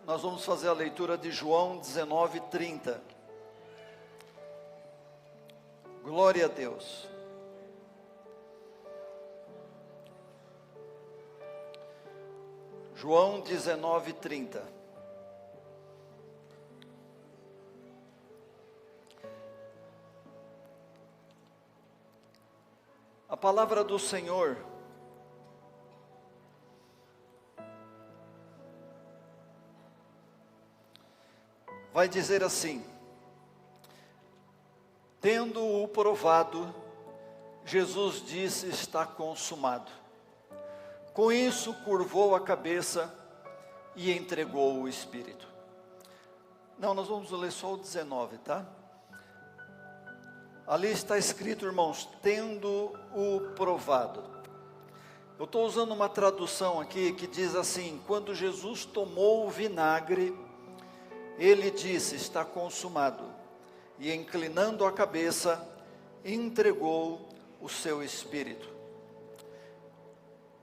nós vamos fazer a leitura de João 19:30. Glória a Deus. João 19:30. A palavra do Senhor vai dizer assim: tendo-o provado, Jesus disse: está consumado. Com isso, curvou a cabeça e entregou o Espírito. Não, nós vamos ler só o 19, tá? Ali está escrito, irmãos, tendo-o provado. Eu estou usando uma tradução aqui que diz assim: quando Jesus tomou o vinagre, ele disse: está consumado. E inclinando a cabeça, entregou o seu Espírito.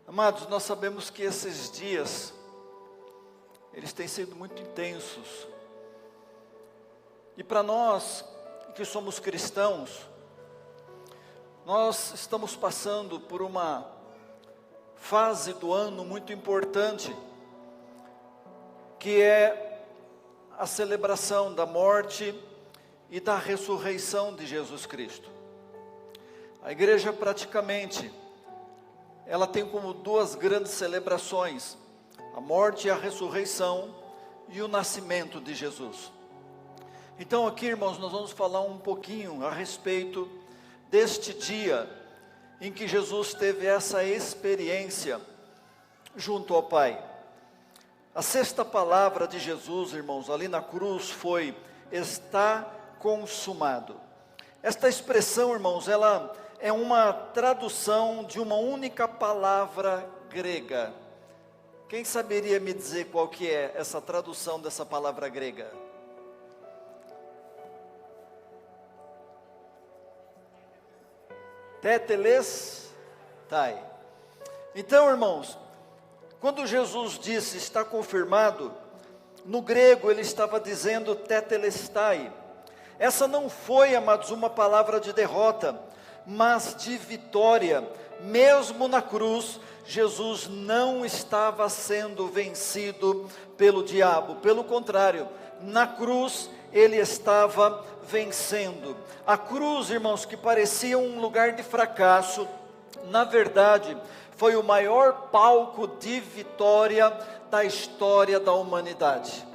Amados, nós sabemos que esses dias, eles têm sido muito intensos. E para nós, que somos cristãos, nós estamos passando por uma fase do ano muito importante, que é a celebração da morte e da ressurreição de Jesus Cristo. A igreja praticamente, ela tem como duas grandes celebrações: a morte e a ressurreição e o nascimento de Jesus. Então aqui, irmãos, nós vamos falar um pouquinho a respeito deste dia em que Jesus teve essa experiência junto ao Pai. A sexta palavra de Jesus, irmãos, ali na cruz foi: está consumado. Esta expressão, irmãos, ela é uma tradução de uma única palavra grega. Quem saberia me dizer qual que é essa tradução dessa palavra grega? Tetelestai. Então, irmãos, quando Jesus disse está confirmado, no grego ele estava dizendo tetelestai. Essa não foi, amados, uma palavra de derrota, mas de vitória. Mesmo na cruz, Jesus não estava sendo vencido pelo diabo. Pelo contrário, na cruz ele estava vencendo. A cruz, irmãos, que parecia um lugar de fracasso, na verdade, foi o maior palco de vitória da história da humanidade.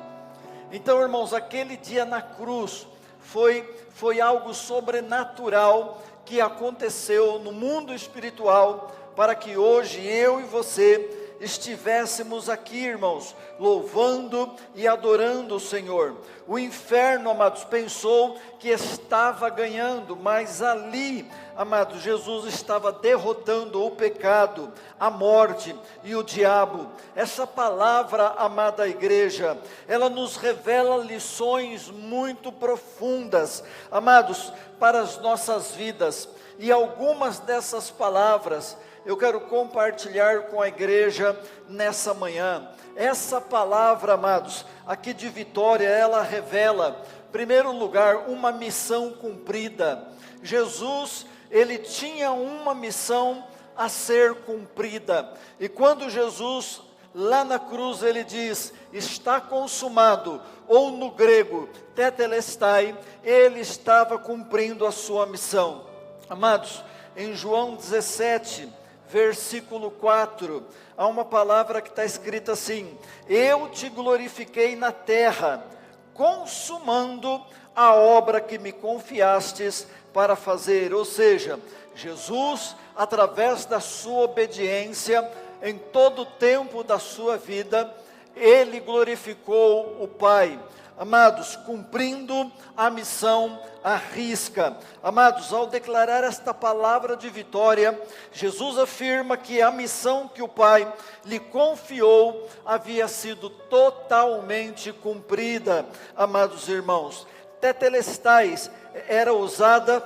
Então, irmãos, aquele dia na cruz foi algo sobrenatural que aconteceu no mundo espiritual, para que hoje eu e você estivéssemos aqui, irmãos, louvando e adorando o Senhor. O inferno, amados, pensou que estava ganhando, mas ali, amados, Jesus estava derrotando o pecado, a morte e o diabo. Essa palavra, amada igreja, ela nos revela lições muito profundas, amados, para as nossas vidas. E algumas dessas palavras eu quero compartilhar com a igreja nessa manhã. Essa palavra, amados, aqui de vitória, ela revela, em primeiro lugar, uma missão cumprida. Jesus, ele tinha uma missão a ser cumprida. E quando Jesus, lá na cruz, ele diz, está consumado, ou no grego, tetelestai, ele estava cumprindo a sua missão. Amados, em João 17, versículo 4, há uma palavra que está escrita assim: eu te glorifiquei na terra, consumando a obra que me confiastes para fazer. Ou seja, Jesus, através da sua obediência, em todo o tempo da sua vida, ele glorificou o Pai. Amados, cumprindo a missão à risca. Amados, ao declarar esta palavra de vitória, Jesus afirma que a missão que o Pai lhe confiou havia sido totalmente cumprida. Amados irmãos, tetelestais era usada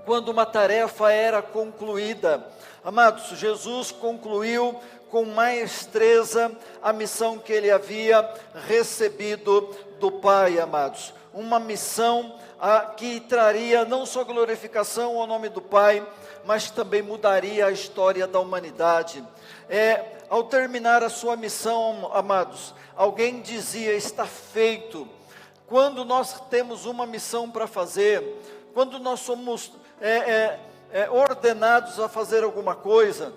quando uma tarefa era concluída. Amados, Jesus concluiu com maestreza a missão que ele havia recebido do Pai, amados. Uma missão que traria não só glorificação ao nome do Pai, mas também mudaria a história da humanidade. Ao terminar a sua missão, amados, alguém dizia: está feito. Quando nós temos uma missão para fazer, quando nós somos ordenados a fazer alguma coisa,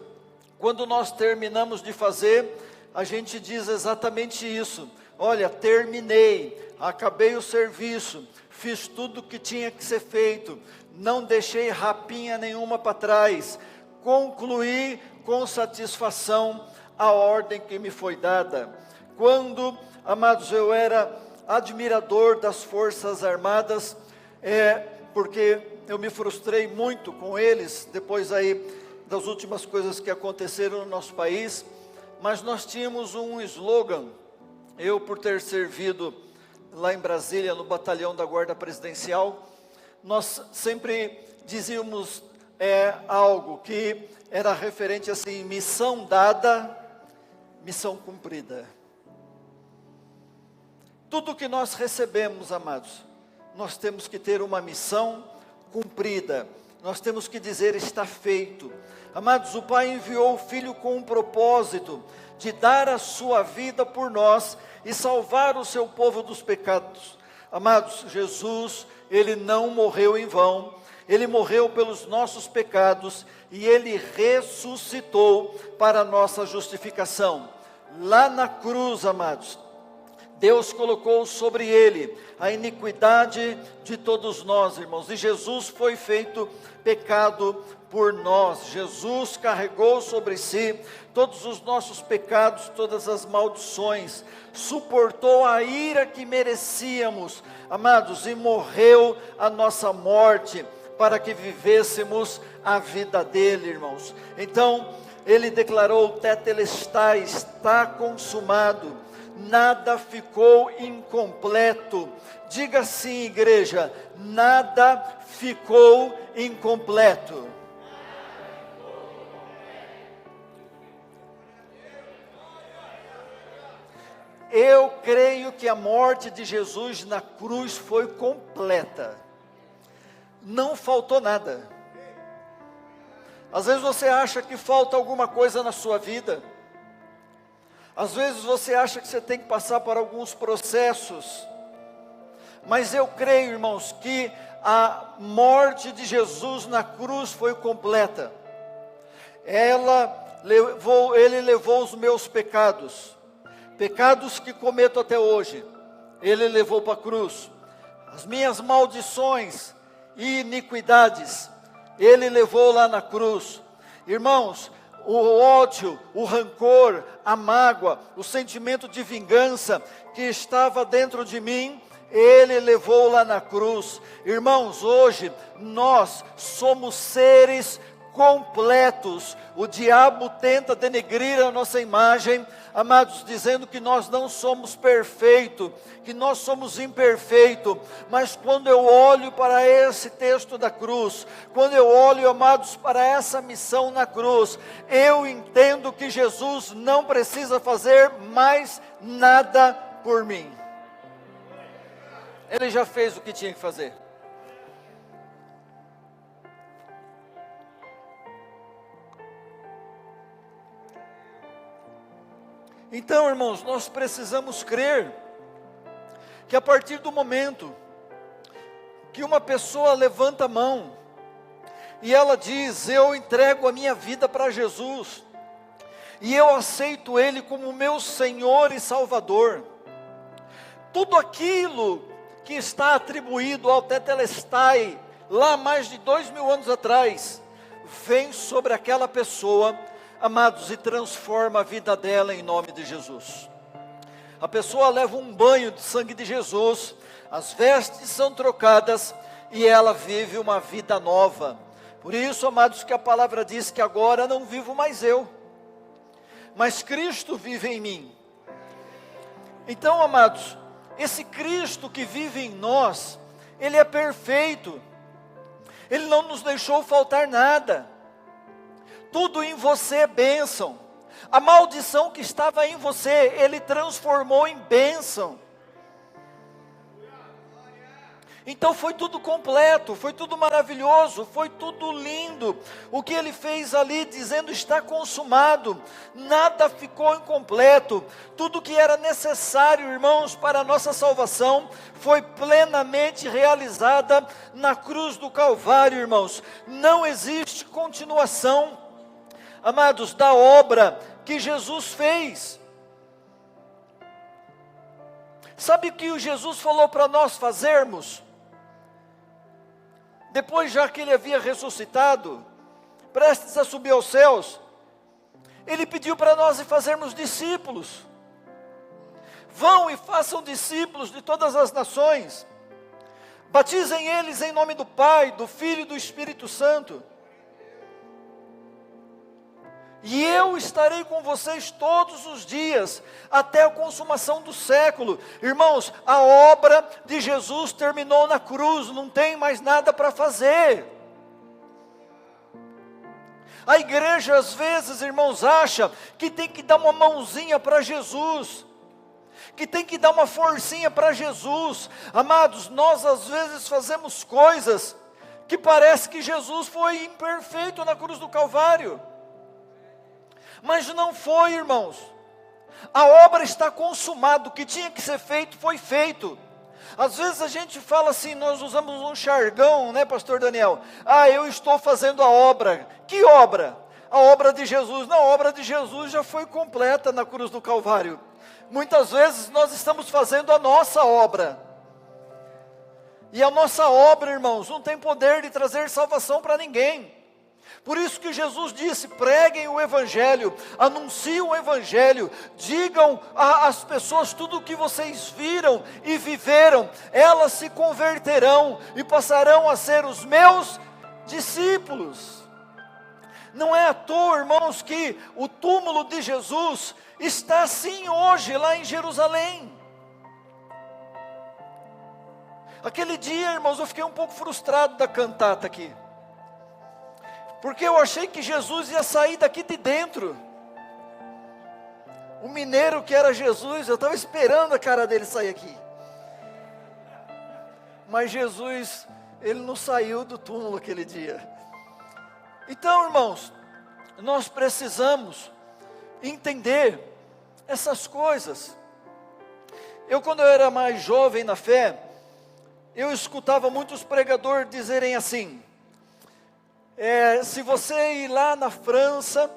quando nós terminamos de fazer, a gente diz exatamente isso: olha, terminei, acabei o serviço, fiz tudo o que tinha que ser feito, não deixei rapinha nenhuma para trás, concluí com satisfação a ordem que me foi dada. Quando, amados, eu era admirador das Forças Armadas, porque eu me frustrei muito com eles, depois aí das últimas coisas que aconteceram no nosso país, mas nós tínhamos um slogan. Eu, por ter servido lá em Brasília, no batalhão da Guarda Presidencial, nós sempre dizíamos algo que era referente assim: missão dada, missão cumprida. Tudo que nós recebemos, amados, nós temos que ter uma missão cumprida. Nós temos que dizer: está feito. Amados, o Pai enviou o Filho com um propósito de dar a sua vida por nós e salvar o seu povo dos pecados. Amados, Jesus, Ele não morreu em vão. Ele morreu pelos nossos pecados e Ele ressuscitou para a nossa justificação. Lá na cruz, amados, Deus colocou sobre Ele a iniquidade de todos nós, irmãos. E Jesus foi feito pecado por nós. Jesus carregou sobre si todos os nossos pecados, todas as maldições. Suportou a ira que merecíamos, amados, e morreu a nossa morte, para que vivêssemos a vida dele, irmãos. Então, Ele declarou: tetelestai, está consumado. Nada ficou incompleto. Diga assim, igreja: nada ficou incompleto. Eu creio que a morte de Jesus na cruz foi completa. Não faltou nada. Às vezes você acha que falta alguma coisa na sua vida. Às vezes você acha que você tem que passar por alguns processos. Mas eu creio, irmãos, que a morte de Jesus na cruz foi completa. Ele levou os meus pecados. Pecados que cometo até hoje. Ele levou para a cruz. As minhas maldições e iniquidades, Ele levou lá na cruz. Irmãos, o ódio, o rancor, a mágoa, o sentimento de vingança que estava dentro de mim, Ele levou lá na cruz. Irmãos, hoje nós somos seres completos. O diabo tenta denegrir a nossa imagem, amados, dizendo que nós não somos perfeitos, que nós somos imperfeitos. Mas quando eu olho para esse texto da cruz, quando eu olho, amados, para essa missão na cruz, eu entendo que Jesus não precisa fazer mais nada por mim. Ele já fez o que tinha que fazer. Então, irmãos, nós precisamos crer que a partir do momento que uma pessoa levanta a mão e ela diz: eu entrego a minha vida para Jesus, e eu aceito Ele como meu Senhor e Salvador, tudo aquilo que está atribuído ao tetelestai, lá mais de 2000 anos atrás, vem sobre aquela pessoa, amados, e transforma a vida dela em nome de Jesus. A pessoa leva um banho de sangue de Jesus, as vestes são trocadas e ela vive uma vida nova. Por isso, amados, que a palavra diz que agora não vivo mais eu, mas Cristo vive em mim. Então, amados, esse Cristo que vive em nós, Ele é perfeito, Ele não nos deixou faltar nada. Tudo em você é bênção. A maldição que estava em você, Ele transformou em bênção. Então foi tudo completo, foi tudo maravilhoso, foi tudo lindo. O que Ele fez ali, dizendo está consumado, nada ficou incompleto. Tudo que era necessário, irmãos, para a nossa salvação, foi plenamente realizada na cruz do Calvário, irmãos. Não existe continuação, amados, da obra que Jesus fez. Sabe o que o Jesus falou para nós fazermos? Depois, já que Ele havia ressuscitado, prestes a subir aos céus, Ele pediu para nós fazermos discípulos. Vão e façam discípulos de todas as nações. Batizem eles em nome do Pai, do Filho e do Espírito Santo. E eu estarei com vocês todos os dias, até a consumação do século. Irmãos, a obra de Jesus terminou na cruz, não tem mais nada para fazer. A igreja às vezes, irmãos, acha que tem que dar uma mãozinha para Jesus, que tem que dar uma forcinha para Jesus. Amados, nós às vezes fazemos coisas que parece que Jesus foi imperfeito na cruz do Calvário. Mas não foi, irmãos. A obra está consumada, o que tinha que ser feito, foi feito. Às vezes a gente fala assim, nós usamos um jargão, né, pastor Daniel? Eu estou fazendo a obra. Que obra? A obra de Jesus. Não, a obra de Jesus já foi completa na cruz do Calvário. Muitas vezes nós estamos fazendo a nossa obra. E a nossa obra, irmãos, não tem poder de trazer salvação para ninguém. Por isso que Jesus disse, preguem o Evangelho, anunciem o Evangelho, digam às pessoas tudo o que vocês viram e viveram, elas se converterão e passarão a ser os meus discípulos. Não é à toa, irmãos, que o túmulo de Jesus está assim hoje lá em Jerusalém. Aquele dia, irmãos, eu fiquei um pouco frustrado da cantata aqui. Porque eu achei que Jesus ia sair daqui de dentro. O mineiro que era Jesus, eu estava esperando a cara dele sair aqui. Mas Jesus, Ele não saiu do túmulo aquele dia. Então, irmãos, nós precisamos entender essas coisas. Quando eu era mais jovem na fé, eu escutava muitos pregadores dizerem assim, se você ir lá na França,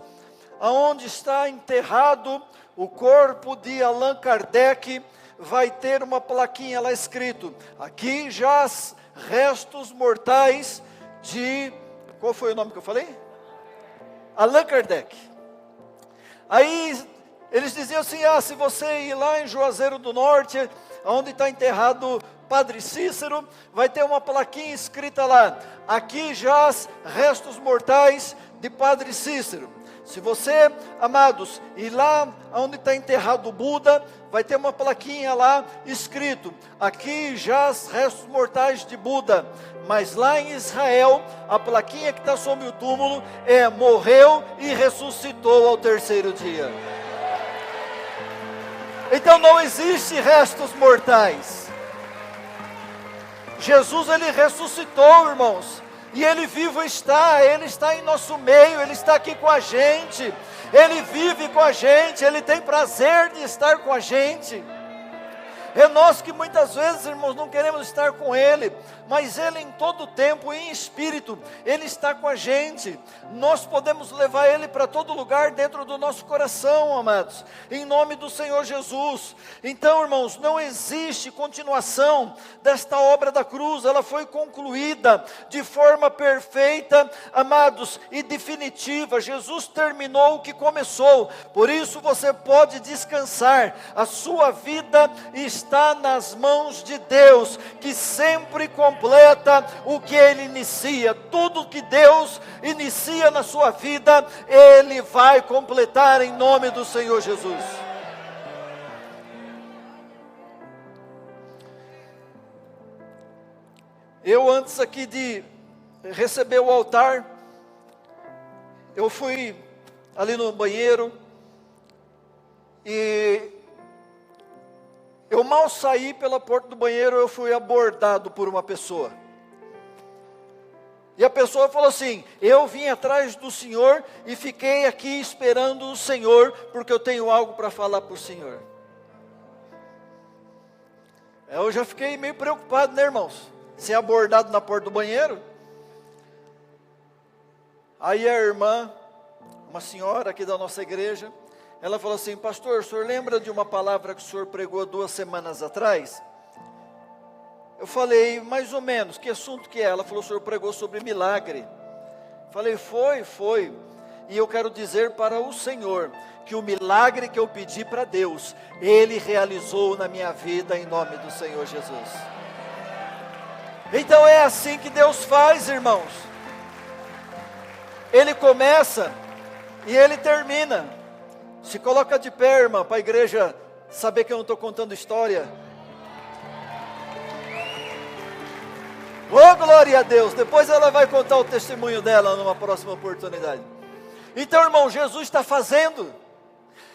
aonde está enterrado o corpo de Allan Kardec, vai ter uma plaquinha lá escrito, aqui jaz restos mortais de, qual foi o nome que eu falei? Allan Kardec. Aí eles diziam assim, se você ir lá em Juazeiro do Norte, onde está enterrado Padre Cícero, vai ter uma plaquinha escrita lá, aqui jaz restos mortais de Padre Cícero. Se você, amados, ir lá onde está enterrado o Buda, vai ter uma plaquinha lá escrito, aqui jaz restos mortais de Buda. Mas lá em Israel, a plaquinha que está sobre o túmulo morreu e ressuscitou ao terceiro dia. Então não existe restos mortais. Jesus, Ele ressuscitou, irmãos, e Ele vivo está, Ele está em nosso meio, Ele está aqui com a gente, Ele vive com a gente, Ele tem prazer de estar com a gente. É nós que muitas vezes, irmãos, não queremos estar com Ele, mas Ele em todo tempo, em espírito, Ele está com a gente. Nós podemos levar Ele para todo lugar dentro do nosso coração, amados, em nome do Senhor Jesus. Então, irmãos, não existe continuação desta obra da cruz, ela foi concluída de forma perfeita, amados, e definitiva. Jesus terminou o que começou, por isso você pode descansar, a sua vida está nas mãos de Deus, que sempre completa o que Ele inicia. Tudo que Deus inicia na sua vida, Ele vai completar em nome do Senhor Jesus. Eu antes aqui de receber o altar, eu fui ali no banheiro, E eu mal saí pela porta do banheiro, eu fui abordado por uma pessoa. E a pessoa falou assim: eu vim atrás do senhor e fiquei aqui esperando o senhor, porque eu tenho algo para falar para o senhor. Eu já fiquei meio preocupado, né, irmãos? Ser abordado na porta do banheiro. Aí a irmã, uma senhora aqui da nossa igreja, ela falou assim: pastor, o senhor lembra de uma palavra que o senhor pregou 2 semanas atrás? Eu falei, mais ou menos, que assunto que é? Ela falou, o senhor pregou sobre milagre. Falei, foi. E eu quero dizer para o Senhor, que o milagre que eu pedi para Deus, Ele realizou na minha vida, em nome do Senhor Jesus. Então é assim que Deus faz, irmãos. Ele começa e Ele termina. Se coloca de pé, irmã, para a igreja saber que eu não estou contando história. Oh, glória a Deus, depois ela vai contar o testemunho dela numa próxima oportunidade. Então, irmão, Jesus está fazendo,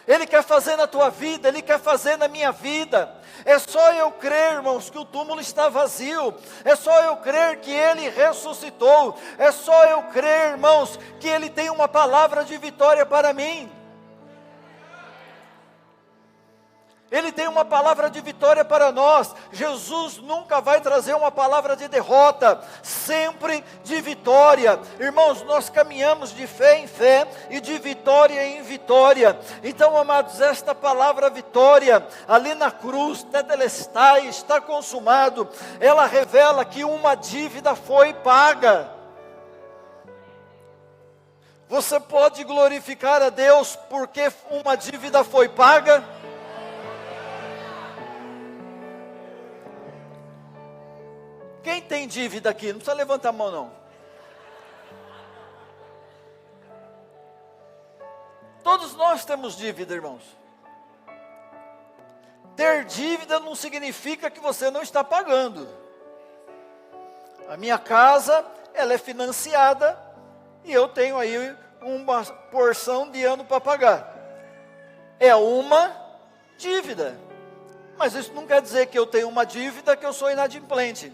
Ele quer fazer na tua vida, Ele quer fazer na minha vida. É só eu crer, irmãos, que o túmulo está vazio, é só eu crer que Ele ressuscitou, é só eu crer, irmãos, que Ele tem uma palavra de vitória para mim. Ele tem uma palavra de vitória para nós. Jesus nunca vai trazer uma palavra de derrota, sempre de vitória. Irmãos, nós caminhamos de fé em fé e de vitória em vitória. Então, amados, esta palavra vitória, ali na cruz, tetelestai, está consumado, ela revela que uma dívida foi paga. Você pode glorificar a Deus porque uma dívida foi paga? Quem tem dívida aqui? Não precisa levantar a mão, não. Todos nós temos dívida, irmãos. Ter dívida não significa que você não está pagando. A minha casa, ela é financiada e eu tenho aí uma porção de ano para pagar. É uma dívida. Mas isso não quer dizer que eu tenho uma dívida que eu sou inadimplente.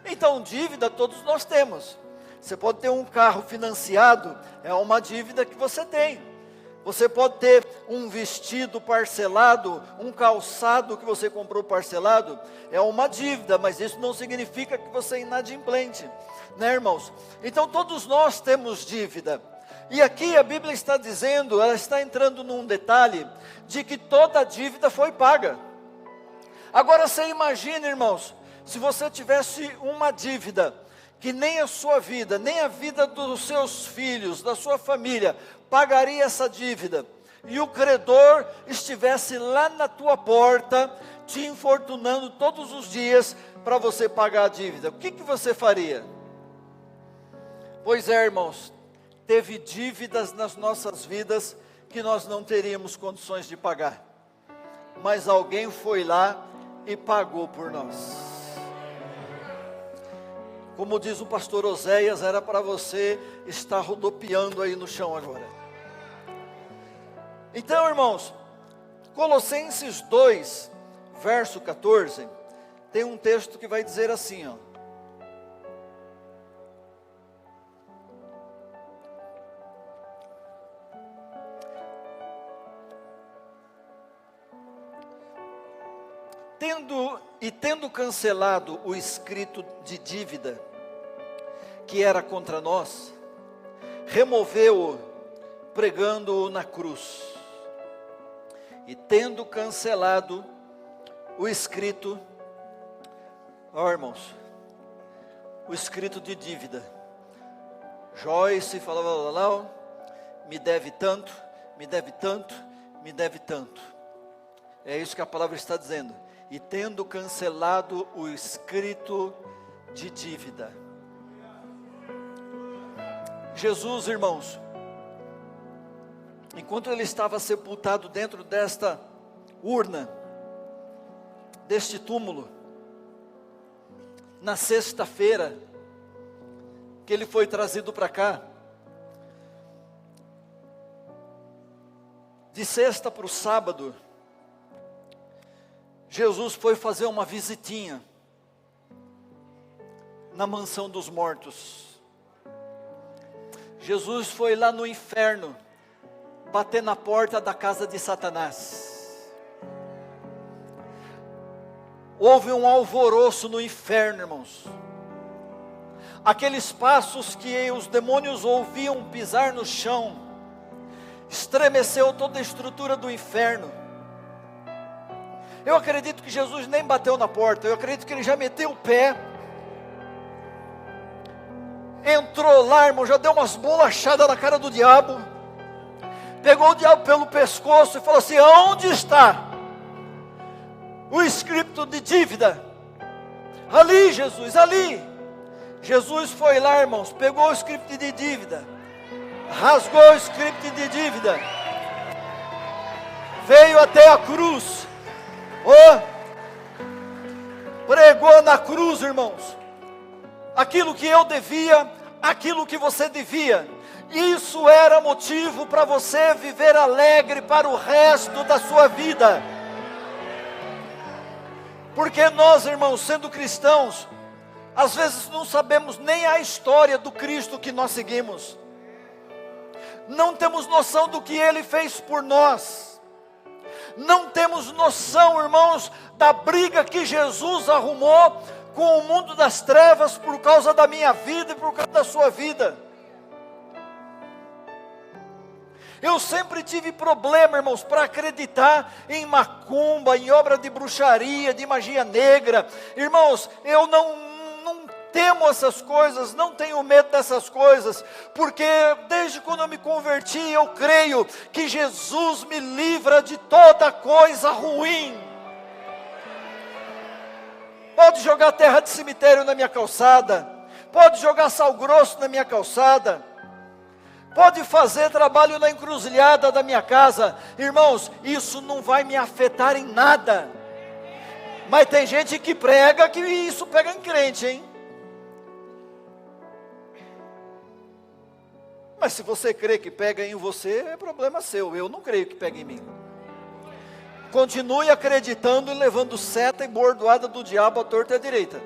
Então, dívida todos nós temos. Você pode ter um carro financiado, é uma dívida que você tem. Você pode ter um vestido parcelado, um calçado que você comprou parcelado, é uma dívida, mas isso não significa que você é inadimplente, né, irmãos? Então, todos nós temos dívida. E aqui a Bíblia está dizendo, ela está entrando num detalhe, de que toda dívida foi paga. Agora, você imagina, irmãos, se você tivesse uma dívida, que nem a sua vida, nem a vida dos seus filhos, da sua família, pagaria essa dívida, e o credor estivesse lá na tua porta, te infortunando todos os dias, para você pagar a dívida, o que você faria? Pois é, irmãos, teve dívidas nas nossas vidas, que nós não teríamos condições de pagar, mas alguém foi lá, e pagou por nós. Como diz o pastor Oséias, era para você estar rodopiando aí no chão agora. Então, irmãos, Colossenses 2, verso 14, tem um texto que vai dizer assim, ó. Tendo cancelado o escrito de dívida que era contra nós, removeu-o, pregando-o na cruz. E tendo cancelado o escrito, irmãos, o escrito de dívida. Joyce falava lá, me deve tanto, me deve tanto, me deve tanto. É isso que a palavra está dizendo. E tendo cancelado o escrito de dívida. Jesus, irmãos, enquanto ele estava sepultado dentro desta urna, deste túmulo, na sexta-feira, que ele foi trazido para cá, de sexta para o sábado, Jesus foi fazer uma visitinha na mansão dos mortos. Jesus foi lá no inferno, bater na porta da casa de Satanás. Houve um alvoroço no inferno, irmãos. Aqueles passos que os demônios ouviam pisar no chão, estremeceu toda a estrutura do inferno. Eu acredito que Jesus nem bateu na porta, eu acredito que ele já meteu o pé, entrou lá, irmão, já deu umas bolachadas na cara do diabo, pegou o diabo pelo pescoço e falou assim: onde está o escrito de dívida? Ali, Jesus, ali. Jesus foi lá, irmãos, pegou o script de dívida, rasgou o script de dívida, veio até a cruz, pregou na cruz, irmãos, aquilo que eu devia, aquilo que você devia. Isso era motivo para você viver alegre para o resto da sua vida. Porque nós, irmãos, sendo cristãos, às vezes não sabemos nem a história do Cristo que nós seguimos. Não temos noção do que Ele fez por nós. Não temos noção, irmãos, da briga que Jesus arrumou com o mundo das trevas por causa da minha vida e por causa da sua vida. Eu sempre tive problema, irmãos, para acreditar em macumba, em obra de bruxaria, de magia negra. Irmãos, eu não temo essas coisas, não tenho medo dessas coisas, porque desde quando eu me converti, eu creio que Jesus me livra de toda coisa ruim. Pode jogar terra de cemitério na minha calçada, pode jogar sal grosso na minha calçada, pode fazer trabalho na encruzilhada da minha casa, irmãos, isso não vai me afetar em nada. Mas tem gente que prega que isso pega em crente, hein? Mas se você crê que pega em você, é problema seu. Eu não creio que pega em mim. Continue acreditando e levando seta e bordoada do diabo à torta e à direita.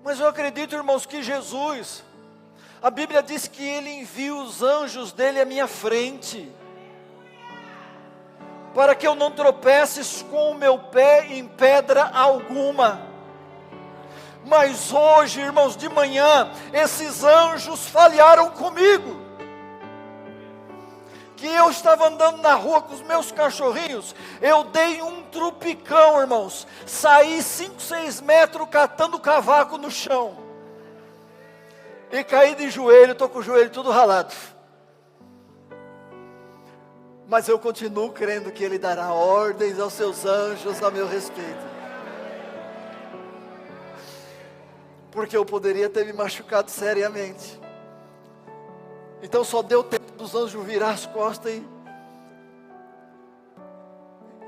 Mas eu acredito, irmãos, que Jesus, a Bíblia diz que Ele envia os anjos dEle à minha frente, para que eu não tropece com o meu pé em pedra alguma. Mas hoje, irmãos, de manhã, esses anjos falharam comigo. Que eu estava andando na rua com os meus cachorrinhos, eu dei um trupicão, irmãos, saí 5, 6 metros catando cavaco no chão, e caí de joelho, estou com o joelho tudo ralado. Mas eu continuo crendo que Ele dará ordens aos seus anjos a meu respeito. Porque eu poderia ter me machucado seriamente. Então só deu tempo dos anjos virar as costas e...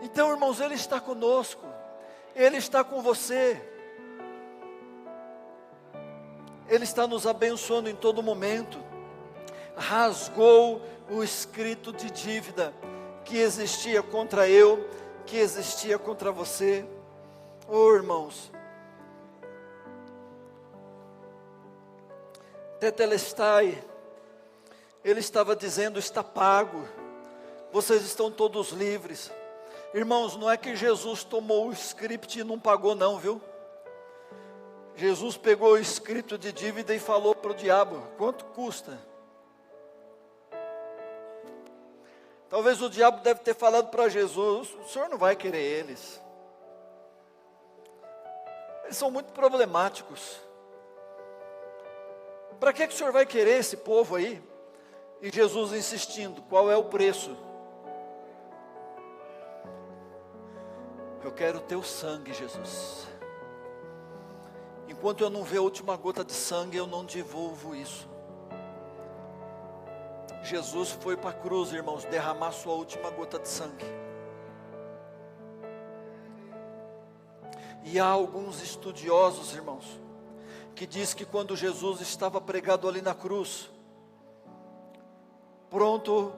Então, irmãos, Ele está conosco. Ele está com você. Ele está nos abençoando em todo momento. Rasgou o escrito de dívida que existia contra eu, que existia contra você. Oh, irmãos, Tetelestai, ele estava dizendo: está pago, vocês estão todos livres. Irmãos, não é que Jesus tomou o script e não pagou não, viu? Jesus pegou o escrito de dívida e falou para o diabo: quanto custa? Talvez o diabo deve ter falado para Jesus: o senhor não vai querer eles. Eles são muito problemáticos. Para que o senhor vai querer esse povo aí? E Jesus insistindo: qual é o preço? Eu quero o teu sangue, Jesus. Enquanto eu não ver a última gota de sangue, eu não devolvo isso. Jesus foi para a cruz, irmãos, derramar sua última gota de sangue. E há alguns estudiosos, irmãos, que diz que quando Jesus estava pregado ali na cruz, pronto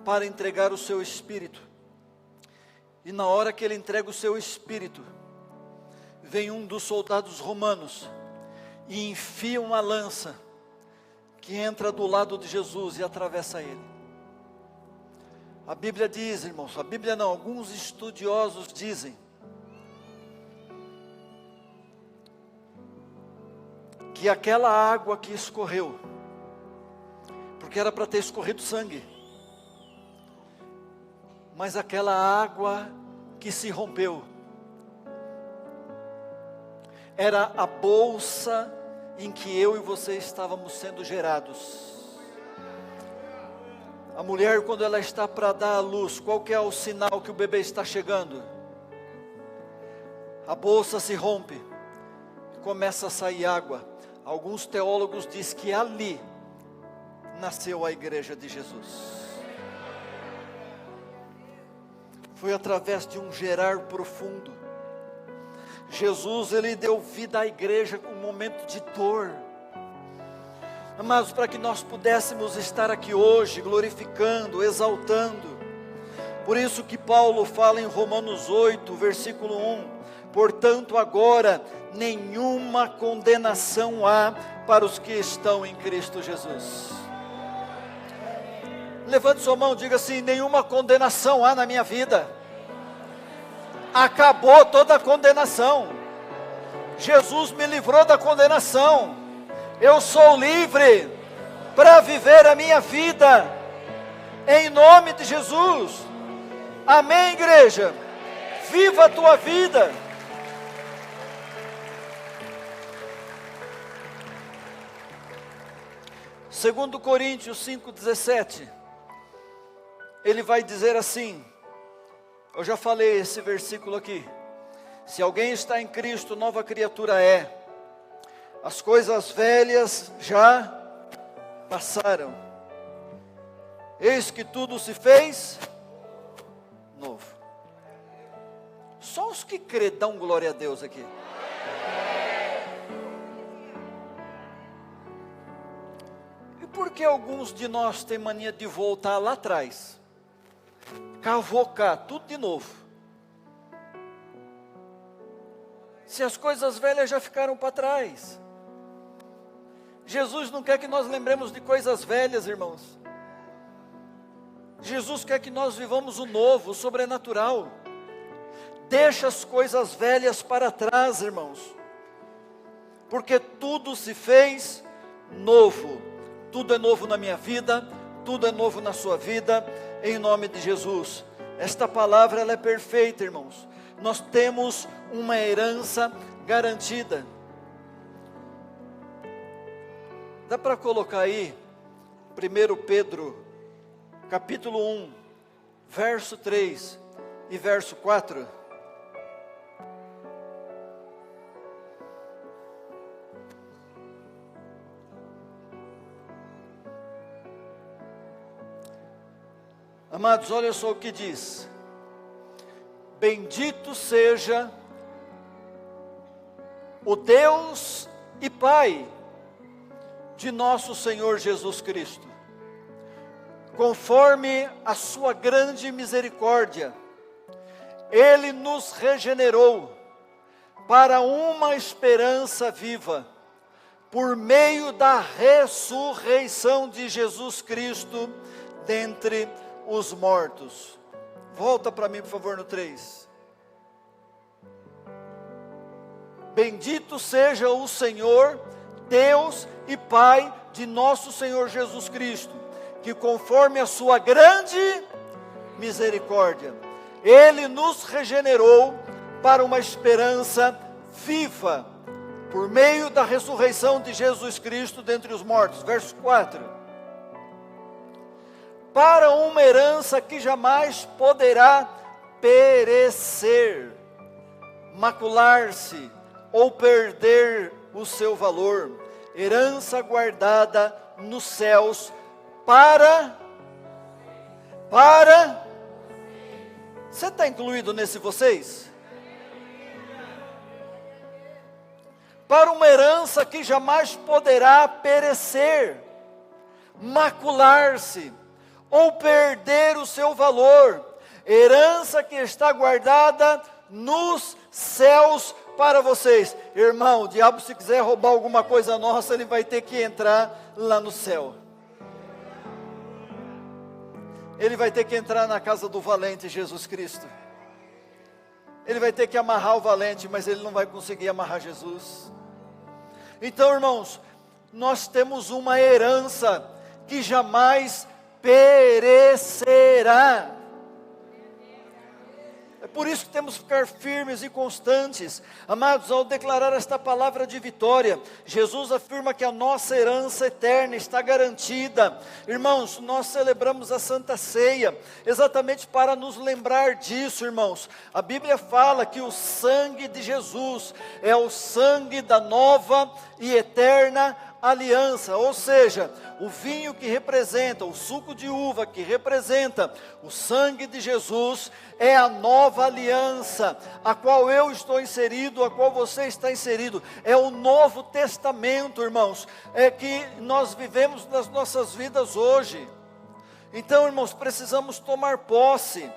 para entregar o seu espírito, E na hora que ele entrega o seu espírito, vem um dos soldados romanos e enfia uma lança que entra do lado de Jesus e atravessa ele. A Bíblia diz, irmãos, a Bíblia não, alguns estudiosos dizem que aquela água que escorreu, porque era para ter escorrido sangue, mas aquela água que se rompeu, era a bolsa em que eu e você estávamos sendo gerados. A mulher, quando ela está para dar à luz, qual que é o sinal que o bebê está chegando? A bolsa se rompe, começa a sair água. Alguns teólogos dizem que ali nasceu a igreja de Jesus. Foi através de um gerar profundo. Jesus, ele deu vida à igreja com um momento de dor. Amados, para que nós pudéssemos estar aqui hoje, glorificando, exaltando. Por isso que Paulo fala em Romanos 8, versículo 1. Portanto, agora, nenhuma condenação há para os que estão em Cristo Jesus. Levante sua mão, diga assim: nenhuma condenação há na minha vida. Acabou toda a condenação. Jesus me livrou da condenação. Eu sou livre para viver a minha vida, em nome de Jesus. Amém, igreja? Viva a tua vida. Segundo Coríntios 5,17, ele vai dizer assim, eu já falei esse versículo aqui: se alguém está em Cristo, nova criatura é. As coisas velhas já passaram. Eis que tudo se fez novo. Só os que crê dão glória a Deus aqui. E por que alguns de nós têm mania de voltar lá atrás? Cavocar tudo de novo. Se as coisas velhas já ficaram para trás. Jesus não quer que nós lembremos de coisas velhas, irmãos. Jesus quer que nós vivamos o novo, o sobrenatural. Deixa as coisas velhas para trás, irmãos. Porque tudo se fez novo. Tudo é novo na minha vida, tudo é novo na sua vida, em nome de Jesus. Esta palavra, ela é perfeita, irmãos. Nós temos uma herança garantida. Dá para colocar aí 1 Pedro, capítulo 1, verso 3 e verso 4? Amados, olha só o que diz: bendito seja o Deus e Pai de nosso Senhor Jesus Cristo, conforme a sua grande misericórdia, Ele nos regenerou para uma esperança viva, por meio da ressurreição de Jesus Cristo dentre os mortos. Volta para mim, por favor, no 3. Bendito seja o Senhor, Deus e Pai de nosso Senhor Jesus Cristo, que conforme a sua grande misericórdia, Ele nos regenerou para uma esperança viva, por meio da ressurreição de Jesus Cristo dentre os mortos. Verso 4. Para uma herança que jamais poderá perecer, macular-se ou perder o seu valor, herança guardada nos céus para, você está incluído nesse vocês? Para uma herança que jamais poderá perecer, macular-se ou perder o seu valor, herança que está guardada nos céus para vocês. Irmão, o diabo, se quiser roubar alguma coisa nossa, ele vai ter que entrar lá no céu. Ele vai ter que entrar na casa do valente Jesus Cristo. Ele vai ter que amarrar o valente, mas ele não vai conseguir amarrar Jesus. Então, irmãos, nós temos uma herança que jamais perecerá. É por isso que temos que ficar firmes e constantes. Amados, ao declarar esta palavra de vitória, Jesus afirma que a nossa herança eterna está garantida. Irmãos, nós celebramos a Santa Ceia, exatamente para nos lembrar disso, irmãos. A Bíblia fala que o sangue de Jesus é o sangue da nova e eterna aliança, ou seja, o vinho que representa, o suco de uva que representa o sangue de Jesus, é a nova aliança, a qual eu estou inserido, a qual você está inserido, é o Novo Testamento, irmãos, é que nós vivemos nas nossas vidas hoje. Então, irmãos, precisamos tomar posse.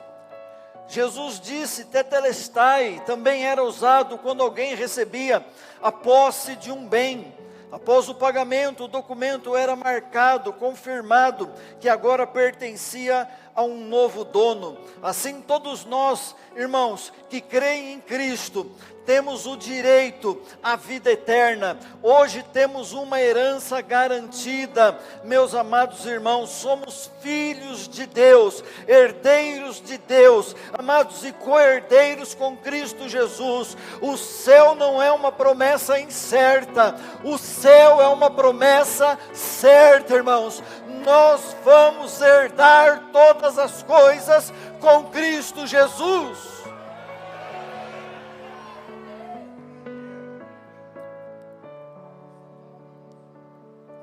Jesus disse, tetelestai, também era usado quando alguém recebia a posse de um bem. Após o pagamento, o documento era marcado, confirmado, que agora pertencia a um novo dono. Assim, todos nós, irmãos, que creem em Cristo, temos o direito à vida eterna. Hoje temos uma herança garantida. Meus amados irmãos, somos filhos de Deus, herdeiros de Deus, amados, e co-herdeiros com Cristo Jesus. O céu não é uma promessa incerta, o céu é uma promessa certa, irmãos. Nós vamos herdar todas as coisas com Cristo Jesus.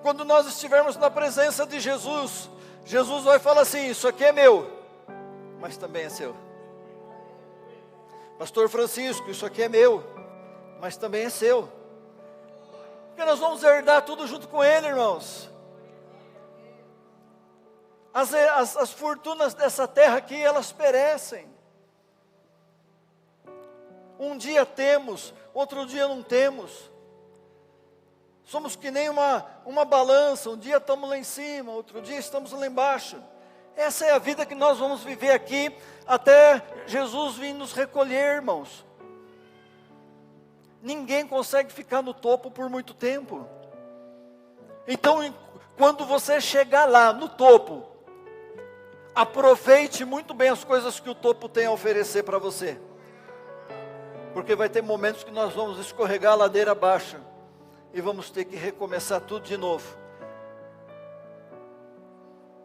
Quando nós estivermos na presença de Jesus, Jesus vai falar assim, isso aqui é meu, mas também é seu. Pastor Francisco, isso aqui é meu, mas também é seu. Porque nós vamos herdar tudo junto com Ele, irmãos. As fortunas dessa terra aqui, elas perecem. Um dia temos, outro dia não temos. Somos que nem uma balança, um dia estamos lá em cima, outro dia estamos lá embaixo. Essa é a vida que nós vamos viver aqui, até Jesus vir nos recolher, irmãos. Ninguém consegue ficar no topo por muito tempo. Então, quando você chegar lá, no topo, aproveite muito bem as coisas que o topo tem a oferecer para você. Porque vai ter momentos que nós vamos escorregar a ladeira abaixo. E vamos ter que recomeçar tudo de novo.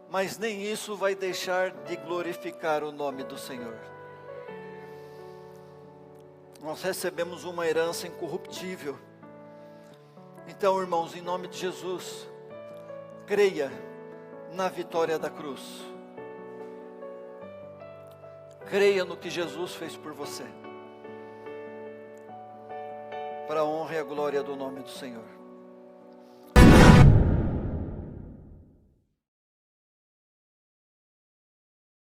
Mas nem isso vai deixar de glorificar o nome do Senhor. Nós recebemos uma herança incorruptível. Então, irmãos, em nome de Jesus, creia na vitória da cruz. Creia no que Jesus fez por você. Para a honra e a glória do nome do Senhor.